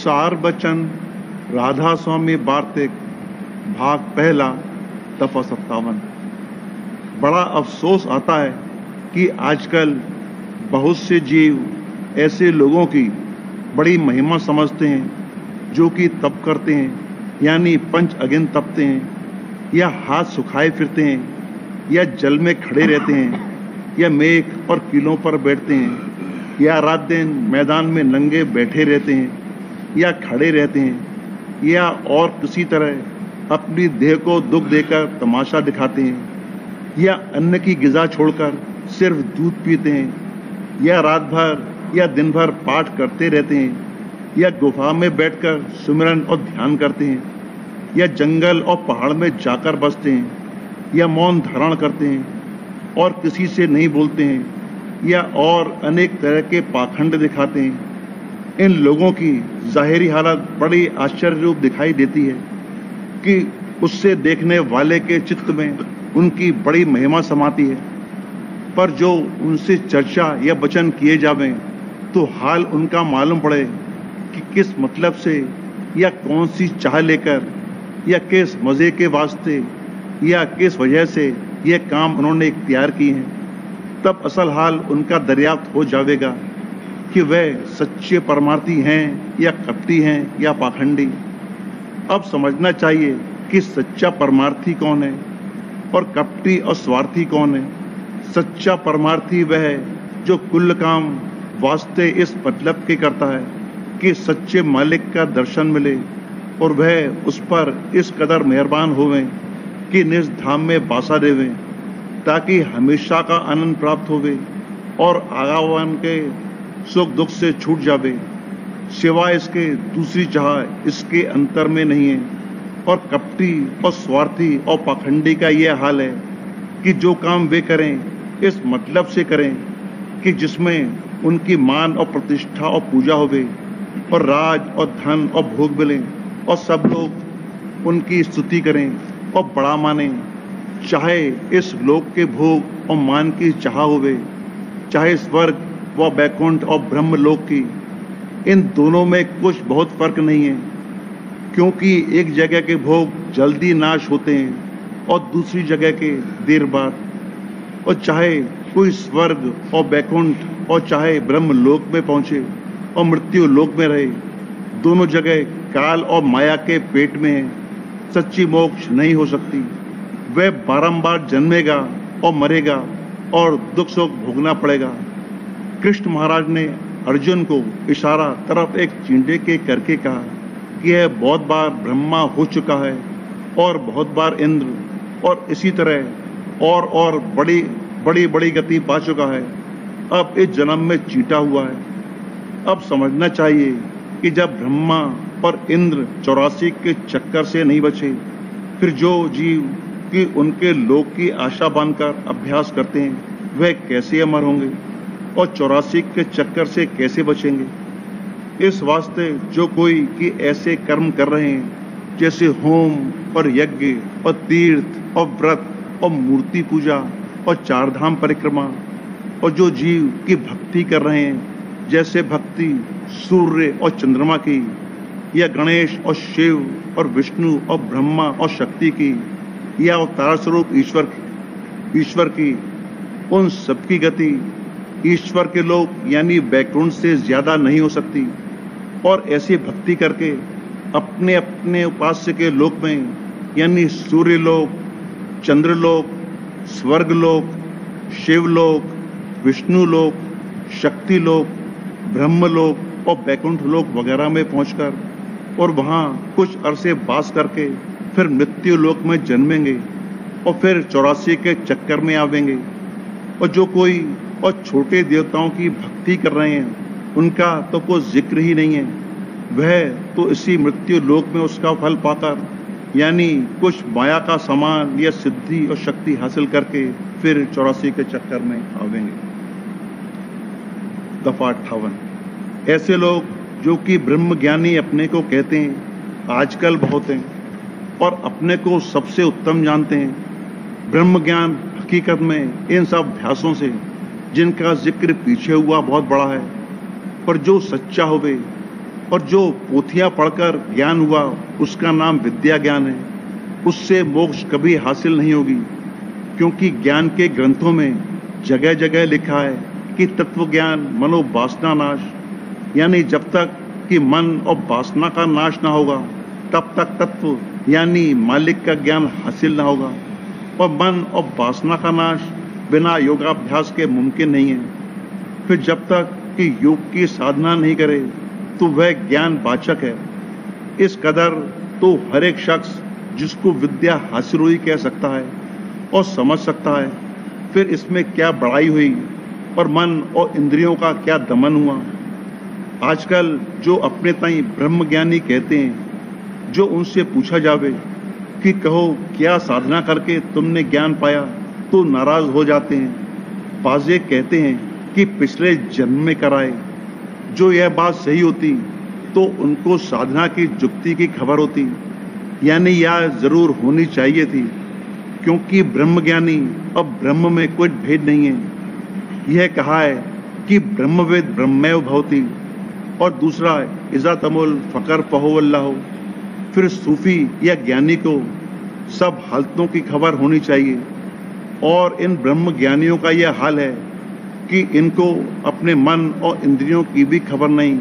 सार बचन राधा स्वामी वार्तिक भाग पहला दफा 57। बड़ा अफसोस आता है कि आजकल बहुत से जीव ऐसे लोगों की बड़ी महिमा समझते हैं जो कि तप करते हैं, यानी पंच अगिन तपते हैं, या हाथ सुखाए फिरते हैं, या जल में खड़े रहते हैं, या मेघ और किलों पर बैठते हैं, या रात दिन मैदान में नंगे बैठे रहते हैं, या खड़े रहते हैं, या और किसी तरह अपनी देह को दुख देकर तमाशा दिखाते हैं, या अन्न की ग़िज़ा छोड़कर सिर्फ दूध पीते हैं, या रात भर या दिन भर पाठ करते रहते हैं, या गुफा में बैठकर सुमिरन और ध्यान करते हैं, या जंगल और पहाड़ में जाकर बसते हैं, या मौन धारण करते हैं और किसी से नहीं बोलते हैं, या और अनेक तरह के पाखंड दिखाते हैं। इन लोगों की ज़ाहिरी हालत बड़ी आश्चर्य रूप दिखाई देती है कि उससे देखने वाले के चित्त में उनकी बड़ी महिमा समाती है, पर जो उनसे चर्चा या वचन किए जावें तो हाल उनका मालूम पड़े कि किस मतलब से या कौन सी चाह लेकर या किस मज़े के वास्ते या किस वजह से ये काम उन्होंने इख्तियार किए हैं, तब असल हाल उनका दरियाफ्त हो जाएगा कि वह सच्चे परमार्थी हैं या कपटी हैं या पाखंडी। अब समझना चाहिए कि सच्चा परमार्थी कौन है और कपटी और स्वार्थी कौन है। सच्चा परमार्थी वह है जो कुल काम वास्ते इस मतलब के करता है कि सच्चे मालिक का दर्शन मिले और वह उस पर इस कदर मेहरबान होवें कि निज धाम में वासा देवें, ताकि हमेशा का आनंद प्राप्त होवे और आगावान के सुख दुख से छूट जावे। सिवाय इसके दूसरी चाह इसके अंतर में नहीं है। और कपटी और स्वार्थी और पाखंडी का यह हाल है कि जो काम वे करें इस मतलब से करें कि जिसमें उनकी मान और प्रतिष्ठा और पूजा होवे और राज और धन और भोग मिलें और सब लोग उनकी स्तुति करें और बड़ा माने, चाहे इस लोक के भोग और मान की चाह होवे, चाहे स्वर्ग व बैकुंठ और ब्रह्म लोक की। इन दोनों में कुछ बहुत फर्क नहीं है, क्योंकि एक जगह के भोग जल्दी नाश होते हैं और दूसरी जगह के देर बाद। और चाहे कोई स्वर्ग और बैकुंठ और चाहे ब्रह्म लोक में पहुंचे और मृत्यु लोक में रहे, दोनों जगह काल और माया के पेट में है। सच्ची मोक्ष नहीं हो सकती। वह बारंबार जन्मेगा और मरेगा और दुख सुख भोगना पड़ेगा। कृष्ण महाराज ने अर्जुन को इशारा तरफ एक चींटे के करके कहा कि यह बहुत बार ब्रह्मा हो चुका है और बहुत बार इंद्र, और इसी तरह और बड़ी गति पा चुका है। अब इस जन्म में चीटा हुआ है। अब समझना चाहिए कि जब ब्रह्मा और इंद्र 84 के चक्कर से नहीं बचे, फिर जो जीव कि उनके लोक की आशा बांधकर अभ्यास करते हैं वह कैसे अमर होंगे और 84 के चक्कर से कैसे बचेंगे। इस वास्ते जो कोई कि ऐसे कर्म कर रहे हैं जैसे होम और यज्ञ और तीर्थ और व्रत और मूर्ति पूजा और चारधाम परिक्रमा, और जो जीव की भक्ति कर रहे हैं जैसे भक्ति सूर्य और चंद्रमा की, या गणेश और शिव और विष्णु और ब्रह्मा और शक्ति की, या अवतार स्वरूप ईश्वर की, उन सबकी गति ईश्वर के लोक यानी बैकुंठ से ज्यादा नहीं हो सकती। और ऐसी भक्ति करके अपने अपने उपास्य के लोक में यानी सूर्य लोक, चंद्रलोक, स्वर्गलोक, शिवलोक, विष्णु लोक, शक्ति लोक, ब्रह्मलोक और बैकुंठ लोक वगैरह में पहुंचकर और वहां कुछ अरसे वास करके फिर मृत्यु लोक में जन्मेंगे और फिर 84 के चक्कर में आवेंगे। और जो कोई और छोटे देवताओं की भक्ति कर रहे हैं उनका तो कोई जिक्र ही नहीं है। वह तो इसी मृत्यु लोक में उसका फल पाकर यानी कुछ माया का सामान या सिद्धि और शक्ति हासिल करके फिर 84 के चक्कर में आवेंगे। दफा 58। ऐसे लोग जो कि ब्रह्म ज्ञानी अपने को कहते हैं आजकल बहुत हैं और अपने को सबसे उत्तम जानते हैं। ब्रह्म ज्ञान हकीकत में इन सब अभ्यासों से जिनका जिक्र पीछे हुआ बहुत बड़ा है, पर जो सच्चा होवे और जो पोथियां पढ़कर ज्ञान हुआ उसका नाम विद्या ज्ञान है। उससे मोक्ष कभी हासिल नहीं होगी, क्योंकि ज्ञान के ग्रंथों में जगह जगह लिखा है कि तत्व ज्ञान मनोवासना नाश, यानी जब तक कि मन और वासना का नाश ना होगा तब तक तत्व यानी मालिक का ज्ञान हासिल ना होगा। और मन और वासना का नाश बिना योगाभ्यास के मुमकिन नहीं है। फिर जब तक कि योग की साधना नहीं करे तो वह ज्ञान वाचक है। इस कदर तो हर एक शख्स जिसको विद्या हासिल हुई कह सकता है और समझ सकता है। फिर इसमें क्या बड़ाई हुई और मन और इंद्रियों का क्या दमन हुआ। आजकल जो अपने ताई ब्रह्मज्ञानी कहते हैं, जो उनसे पूछा जावे कि कहो क्या साधना करके तुमने ज्ञान पाया, तो नाराज हो जाते हैं। बाजे कहते हैं कि पिछले जन्म में कराए। जो यह बात सही होती तो उनको साधना की जुक्ति की खबर होती, यानी यह जरूर होनी चाहिए थी, क्योंकि ब्रह्मज्ञानी और ब्रह्म में कोई भेद नहीं है। यह कहा है कि ब्रह्मवेद ब्रह्मैव भवति, और दूसरा इज़ा तमुल फकर पहुवल्लाह। फिर सूफी या ज्ञानी को सब हालतों की खबर होनी चाहिए, और इन ब्रह्म ज्ञानियों का यह हाल है कि इनको अपने मन और इंद्रियों की भी खबर नहीं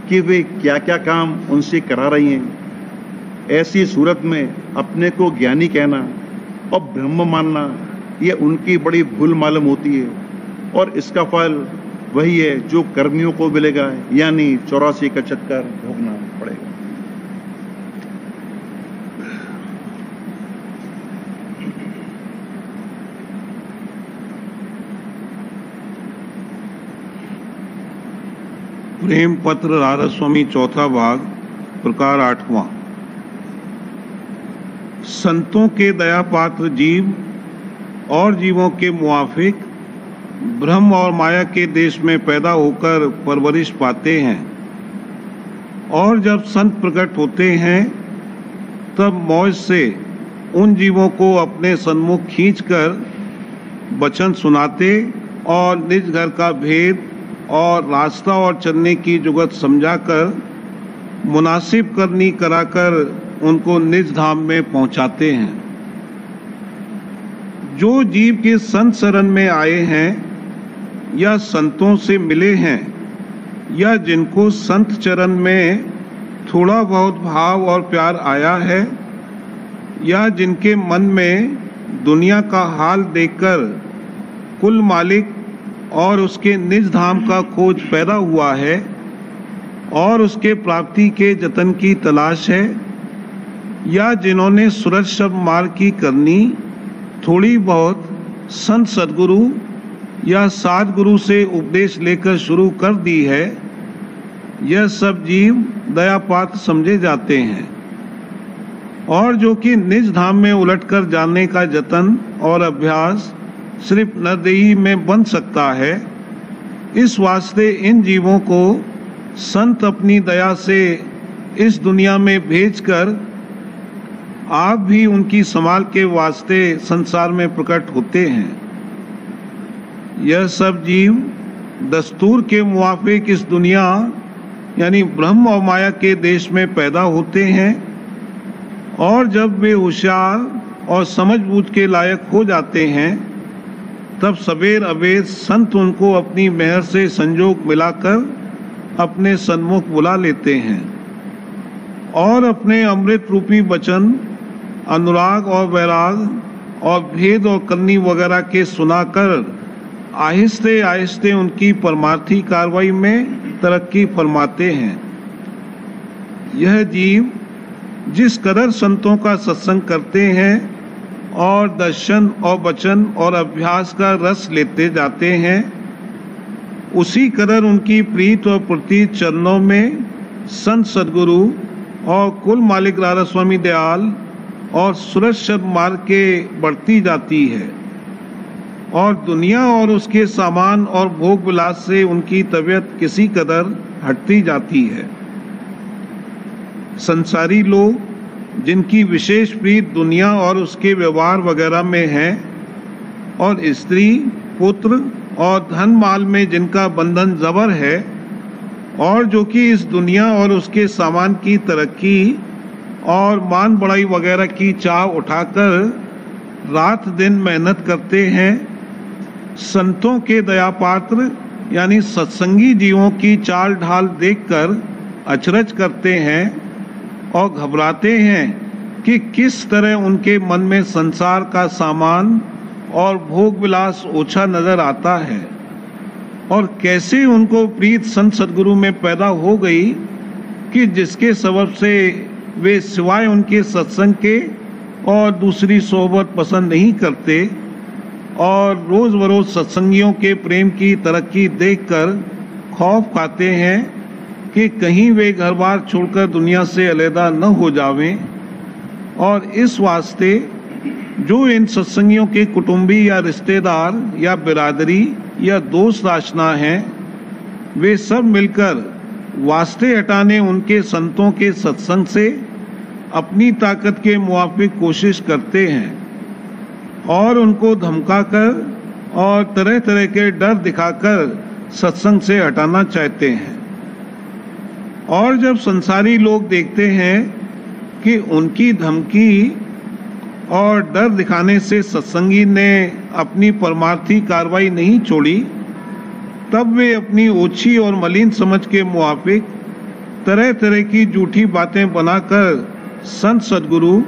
कि वे क्या क्या काम उनसे करा रही हैं। ऐसी सूरत में अपने को ज्ञानी कहना और ब्रह्म मानना यह उनकी बड़ी भूल मालूम होती है, और इसका फल वही है जो कर्मियों को मिलेगा, यानी 84 का चक्कर भोगना पड़ेगा। प्रेम पत्र राधा स्वामी, चौथा भाग, प्रकार 8वां। संतों के दया पात्र जीव और जीवों के मुआफिक ब्रह्म और माया के देश में पैदा होकर परवरिश पाते हैं, और जब संत प्रकट होते हैं तब मौज से उन जीवों को अपने सन्मुख खींचकर वचन सुनाते और निज घर का भेद और रास्ता और चलने की जुगत समझाकर मुनासिब करनी कराकर उनको निज धाम में पहुंचाते हैं। जो जीव के संत शरण में आए हैं या संतों से मिले हैं, या जिनको संत चरण में थोड़ा बहुत भाव और प्यार आया है, या जिनके मन में दुनिया का हाल देखकर कुल मालिक और उसके निज धाम का खोज पैदा हुआ है और उसके प्राप्ति के जतन की तलाश है, या जिन्होंने सूरज शब्द मार्ग की करनी थोड़ी बहुत संत सदगुरु या सद्गुरु से उपदेश लेकर शुरू कर दी है, यह सब जीव दया पात्र समझे जाते हैं। और जो कि निज धाम में उलटकर जाने का जतन और अभ्यास सिर्फ नरदेही में बन सकता है, इस वास्ते इन जीवों को संत अपनी दया से इस दुनिया में भेजकर आप भी उनकी संभाल के वास्ते संसार में प्रकट होते हैं। यह सब जीव दस्तूर के मुआफिक इस दुनिया यानी ब्रह्म और माया के देश में पैदा होते हैं, और जब वे होशियार और समझ बूझ के लायक हो जाते हैं तब सबेर अबेर संत उनको अपनी मेहर से संजोग मिलाकर अपने सन्मुख बुला लेते हैं और अपने अमृत रूपी वचन अनुराग और वैराग और भेद और करनी वगैरह के सुनाकर आहिस्ते आहिस्ते उनकी परमार्थी कार्रवाई में तरक्की फरमाते हैं। यह जीव जिस कदर संतों का सत्संग करते हैं और दर्शन और वचन और अभ्यास का रस लेते जाते हैं, उसी कदर उनकी प्रीत और प्रतीत चरणों में संत सदगुरु और कुल मालिक राधा स्वामी दयाल और सूरज शब्द मार्ग के बढ़ती जाती है, और दुनिया और उसके सामान और भोग विलास से उनकी तबीयत किसी कदर हटती जाती है। संसारी लोग जिनकी विशेष प्रीत दुनिया और उसके व्यवहार वगैरह में है, और स्त्री पुत्र और धन माल में जिनका बंधन जबर है, और जो कि इस दुनिया और उसके सामान की तरक्की और मान बढ़ाई वगैरह की चाह उठाकर रात दिन मेहनत करते हैं, संतों के दया पात्र यानी सत्संगी जीवों की चाल ढाल देखकर अचरज करते हैं और घबराते हैं कि किस तरह उनके मन में संसार का सामान और भोग विलास ओछा नजर आता है और कैसे उनको प्रीत संत सदगुरु में पैदा हो गई कि जिसके सबब से वे सिवाय उनके सत्संग के और दूसरी सोहबत पसंद नहीं करते और रोज बरोज सत्संगियों के प्रेम की तरक्की देखकर खौफ खाते हैं कि कहीं वे घर बार छोड़कर दुनिया से अलहदा न हो जावें। और इस वास्ते जो इन सत्संगियों के कुटुंबी या रिश्तेदार या बिरादरी या दोस्त आशना हैं, वे सब मिलकर वास्ते हटाने उनके संतों के सत्संग से अपनी ताकत के मुआफिक कोशिश करते हैं और उनको धमकाकर और तरह तरह के डर दिखाकर सत्संग से हटाना चाहते हैं। और जब संसारी लोग देखते हैं कि उनकी धमकी और डर दिखाने से सत्संगी ने अपनी परमार्थी कार्रवाई नहीं छोड़ी, तब वे अपनी ओछी और मलिन समझ के मुआफिक तरह तरह की झूठी बातें बनाकर संत सदगुरु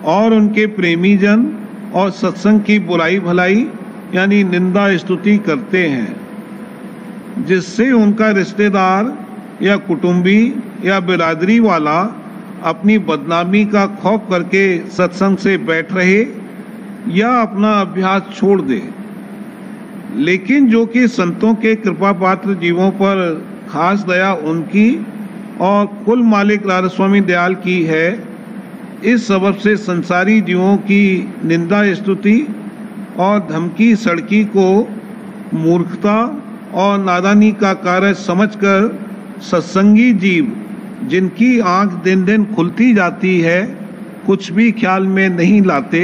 और उनके प्रेमी जन और सत्संग की बुराई भलाई यानी निंदा स्तुति करते हैं, जिससे उनका रिश्तेदार या कुटुंबी या बिरादरी वाला अपनी बदनामी का खौफ करके सत्संग से बैठ रहे या अपना अभ्यास छोड़ दे। लेकिन जो कि संतों के कृपा पात्र जीवों पर खास दया उनकी और कुल मालिक राधा स्वामी दयाल की है, इस सबब से संसारी जीवों की निंदा स्तुति और धमकी सड़की को मूर्खता और नादानी का कार्य समझकर सत्संगी जीव जिनकी आंख दिन दिन खुलती जाती है, कुछ भी ख्याल में नहीं लाते,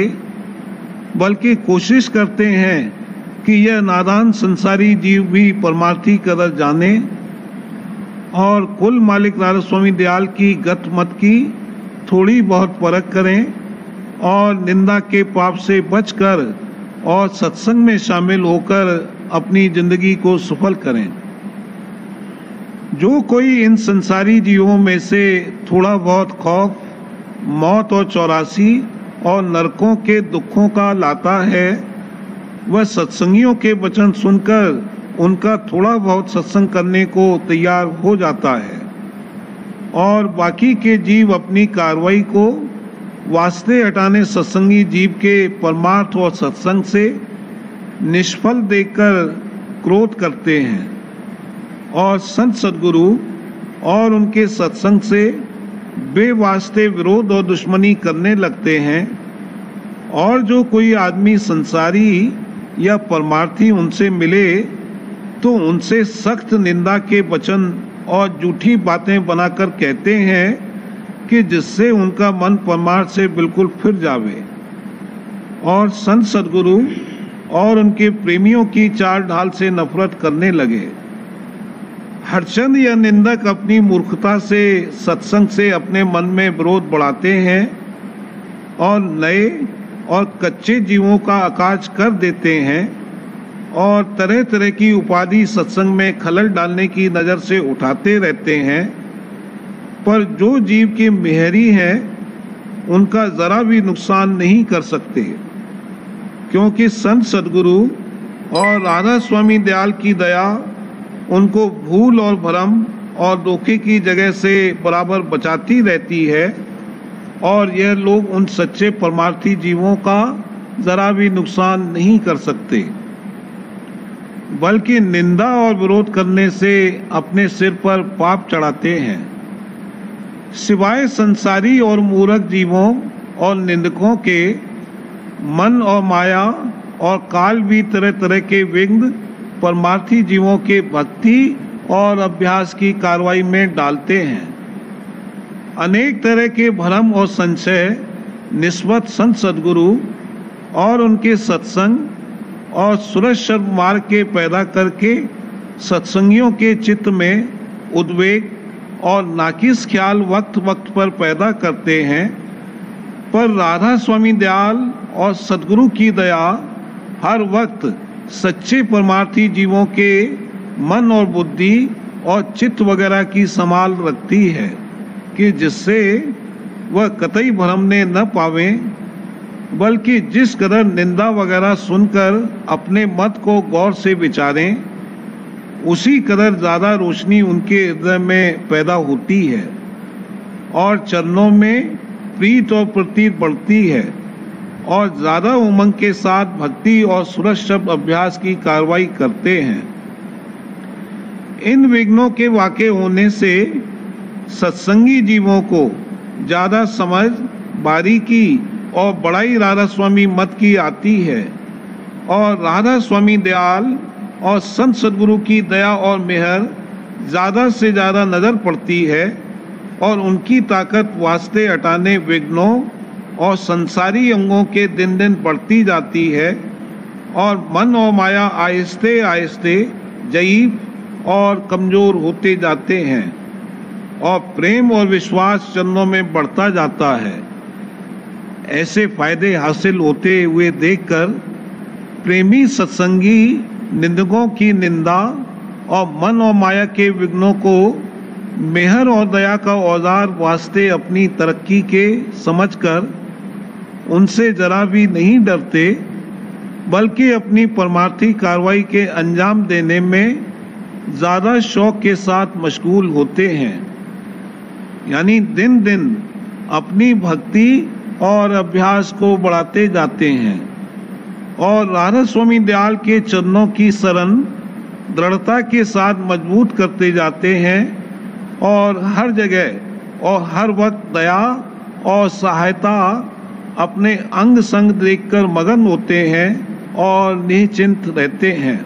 बल्कि कोशिश करते हैं कि यह नादान संसारी जीव भी परमार्थी कदर जाने और कुल मालिक राधा स्वामी दयाल की गत मत की थोड़ी बहुत परख करें और निंदा के पाप से बचकर और सत्संग में शामिल होकर अपनी जिंदगी को सफल करें। जो कोई इन संसारी जीवों में से थोड़ा बहुत खौफ, मौत और 84 और नरकों के दुखों का लाता है, वह सत्संगियों के वचन सुनकर उनका थोड़ा बहुत सत्संग करने को तैयार हो जाता है और बाकी के जीव अपनी कार्रवाई को वास्ते हटाने सत्संगी जीव के परमार्थ और सत्संग से निष्फल देखकर क्रोध करते हैं और संत सदगुरु और उनके सत्संग से बेवास्ते विरोध और दुश्मनी करने लगते हैं। और जो कोई आदमी संसारी या परमार्थी उनसे मिले तो उनसे सख्त निंदा के वचन और झूठी बातें बनाकर कहते हैं कि जिससे उनका मन परमार्थ से बिल्कुल फिर जावे और संत सदगुरु और उनके प्रेमियों की चाल ढाल से नफरत करने लगे। हरचंद या निंदक अपनी मूर्खता से सत्संग से अपने मन में विरोध बढ़ाते हैं और नए और कच्चे जीवों का आकाश कर देते हैं और तरह तरह की उपाधि सत्संग में खलल डालने की नज़र से उठाते रहते हैं। पर जो जीव के मेहरी हैं उनका ज़रा भी नुकसान नहीं कर सकते, क्योंकि संत सदगुरु और राधा स्वामी दयाल की दया उनको भूल और भ्रम और धोखे की जगह से बराबर बचाती रहती है और यह लोग उन सच्चे परमार्थी जीवों का ज़रा भी नुकसान नहीं कर सकते, बल्कि निंदा और विरोध करने से अपने सिर पर पाप चढ़ाते हैं। सिवाय संसारी और मूर्ख जीवों और निंदकों के मन और माया और काल भी तरह तरह के विघ्न परमार्थी जीवों के भक्ति और अभ्यास की कार्रवाई में डालते हैं। अनेक तरह के भ्रम और संशय निस्बत संत सदगुरु और उनके सत्संग और सुरक्षित मार्ग के पैदा करके सत्संगियों के चित्त में उद्वेग और नाकिस ख्याल वक्त वक्त पर पैदा करते हैं, पर राधा स्वामी दयाल और सद्गुरु की दया हर वक्त सच्चे परमार्थी जीवों के मन और बुद्धि और चित्त वगैरह की संभाल रखती है कि जिससे वह कतई भ्रमने न पावें, बल्कि जिस कदर निंदा वगैरह सुनकर अपने मत को गौर से विचारें, उसी कदर ज़्यादा रोशनी उनके हृदय में पैदा होती है और चरणों में प्रीत और प्रतीत बढ़ती है और ज़्यादा उमंग के साथ भक्ति और सूरज शब्द अभ्यास की कार्रवाई करते हैं। इन विघ्नों के वाक़े होने से सत्संगी जीवों को ज़्यादा समझ, बारीकी और बड़ाई राधा स्वामी मत की आती है और राधा स्वामी दयाल और संत सद्गुरु की दया और मेहर ज़्यादा से ज़्यादा नज़र पड़ती है और उनकी ताकत वास्ते हटाने विघ्नों और संसारी अंगों के दिन दिन बढ़ती जाती है और मन और माया आहिस्ते आहिस्ते ज़ईफ और कमज़ोर होते जाते हैं और प्रेम और विश्वास चरणों में बढ़ता जाता है। ऐसे फायदे हासिल होते हुए देखकर प्रेमी सत्संगी निंदकों की निंदा और मन और माया के विघ्नों को मेहर और दया का औजार वास्ते अपनी तरक्की के समझकर उनसे जरा भी नहीं डरते, बल्कि अपनी परमार्थी कार्रवाई के अंजाम देने में ज़्यादा शौक के साथ मशगूल होते हैं। यानी दिन दिन अपनी भक्ति और अभ्यास को बढ़ाते जाते हैं और राधा स्वामी दयाल के चरणों की शरण दृढ़ता के साथ मजबूत करते जाते हैं और हर जगह और हर वक्त दया और सहायता अपने अंग संग देखकर मगन होते हैं और निश्चिंत रहते हैं।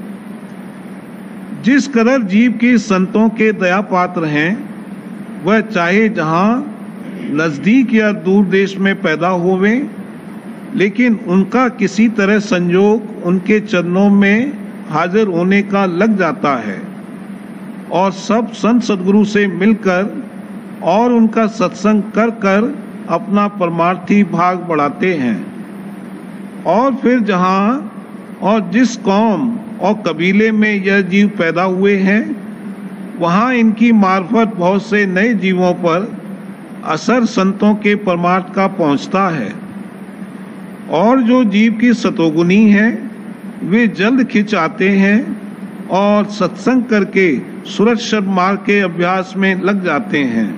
जिस कदर जीव के संतों के दया पात्र हैं, वह चाहे जहाँ नज़दीक या दूर देश में पैदा होवे, लेकिन उनका किसी तरह संयोग उनके चरणों में हाजिर होने का लग जाता है और सब संत सद्गुरु से मिलकर और उनका सत्संग कर कर अपना परमार्थी भाग बढ़ाते हैं। और फिर जहाँ और जिस कौम और कबीले में यह जीव पैदा हुए हैं, वहाँ इनकी मार्फत बहुत से नए जीवों पर असर संतों के परमार्थ का पहुँचता है और जो जीव की सतोगुनी हैं, वे जल्द खिंच आते हैं और सत्संग करके सूरज शब्द मार्ग के अभ्यास में लग जाते हैं।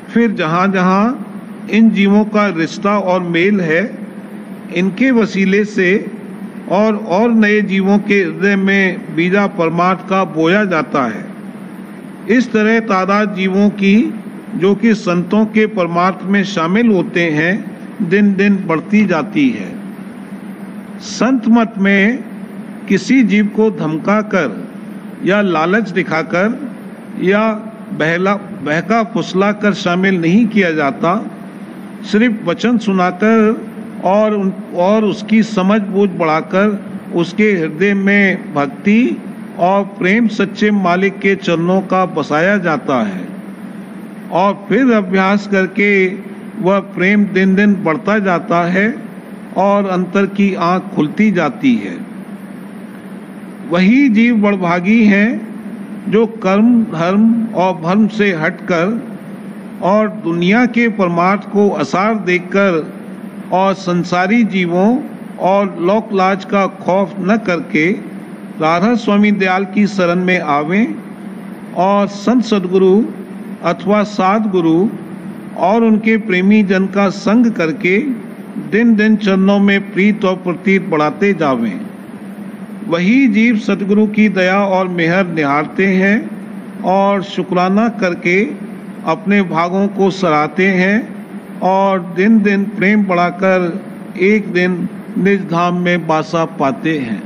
फिर जहाँ जहाँ इन जीवों का रिश्ता और मेल है, इनके वसीले से और नए जीवों के हृदय में बीजा परमार्थ का बोया जाता है। इस तरह तादाद जीवों की जो कि संतों के परमार्थ में शामिल होते हैं, दिन दिन बढ़ती जाती है। संत मत में किसी जीव को धमकाकर या लालच दिखाकर या बहका फुसला कर शामिल नहीं किया जाता, सिर्फ वचन सुनाकर और उसकी समझ बूझ बढ़ाकर उसके हृदय में भक्ति और प्रेम सच्चे मालिक के चरणों का बसाया जाता है और फिर अभ्यास करके वह प्रेम दिन दिन बढ़ता जाता है और अंतर की आँख खुलती जाती है। वही जीव बड़भागी हैं जो कर्म धर्म और भर्म से हटकर और दुनिया के परमार्थ को आसार देखकर और संसारी जीवों और लोक लाज का खौफ न करके राधा स्वामी दयाल की शरण में आवें और संत सद्गुरु अथवा साध गुरु और उनके प्रेमी जन का संग करके दिन दिन चरणों में प्रीत और प्रतीत बढ़ाते जावें। वही जीव सतगुरु की दया और मेहर निहारते हैं और शुक्राना करके अपने भागों को सराहते हैं और दिन दिन प्रेम बढ़ाकर एक दिन निज धाम में बासा पाते हैं।